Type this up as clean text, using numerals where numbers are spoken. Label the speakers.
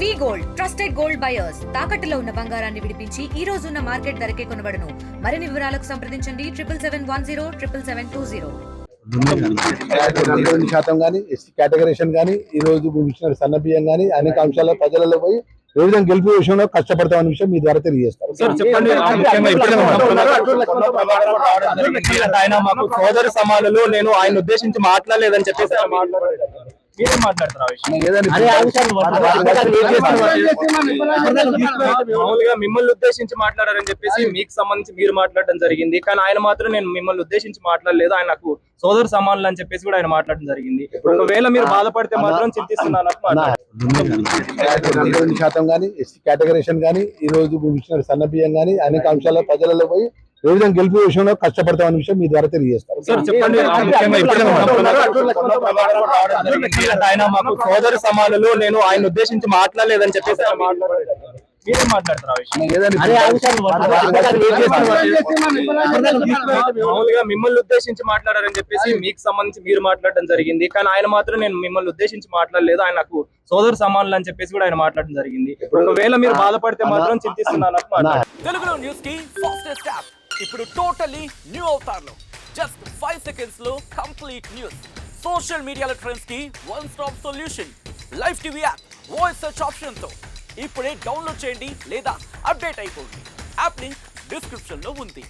Speaker 1: వి gold trusted gold buyers తాకట్టులో ఉన్న బంగారాన్ని విడిపించి ఈ రోజు ఉన్న మార్కెట్ ధరకే కొనబడును. మరిన్ని వివరాలకు సంప్రదించండి
Speaker 2: 77107720. కానీ ఎస్టీ కేటగరేషన్ కానీ ఈ రోజు ఇచ్చిన సన్న బియ్యం కానీ అనేక అంశాల ప్రజలలో పోయి ఏ విధంగా గెలుపు విషయంలో కష్టపడతామనే విషయం మీ ద్వారా తెలియజేస్తారు.
Speaker 3: ఆయన మాకు సోదరి సమానులు, నేను ఆయన ఉద్దేశించి మాట్లాడలేదని చెప్పేసి మామూలుగా మిమ్మల్ని ఉద్దేశించి మాట్లాడారని చెప్పేసి మీకు సంబంధించి మీరు మాట్లాడడం జరిగింది. కానీ ఆయన మాత్రం నేను మిమ్మల్ని ఉద్దేశించి మాట్లాడలేదు, ఆయన నాకు సోదరు సమానులు అని చెప్పేసి కూడా ఆయన మాట్లాడడం జరిగింది. ఒకవేళ మీరు బాధపడితే మాత్రం చింతిస్తున్నాను.
Speaker 2: కానీ ఎస్టీ కేటగరేషన్ కానీ ఈ రోజు ఇచ్చిన సన్న బియ్యం కానీ అనేక అంశాల ప్రజలలో పోయి ఏ విధంగా గెలుపు విషయంలో కష్టపడతామనే విషయం మీ ద్వారా తెలియజేస్తారు.
Speaker 3: ఆయన మాకు సోదరు సమానులు, నేను ఆయన ఉద్దేశించి మాట్లాడలేదని చెప్పేసి మీరేం మాట్లాడతారు? మామూలుగా మిమ్మల్ని ఉద్దేశించి మాట్లాడారని చెప్పేసి మీకు సంబంధించి మీరు మాట్లాడడం జరిగింది. కానీ ఆయన మాత్రం నేను మిమ్మల్ని ఉద్దేశించి మాట్లాడలేదు, ఆయన నాకు సోదరు సమానులు అని చెప్పేసి కూడా ఆయన మాట్లాడడం జరిగింది. ఒకవేళ మీరు బాధపడితే మాత్రం చింతిస్తున్నాను.
Speaker 4: తెలుగులో న్యూస్ కి ఫాస్టెస్ట్ యాప్ ఇప్పుడు టోటలీ న్యూ అవతార్లో జస్ట్ 5 seconds లో కంప్లీట్ న్యూస్. సోషల్ మీడియాలో ట్రెండ్స్ కి one stop solution. Live TV app voice search option తో ఇప్పుడే డౌన్లోడ్ చేయండి లేదా అప్డేట్ అయిపోండి. యాప్ లింక్ డిస్క్రిప్షన్ లో ఉంది.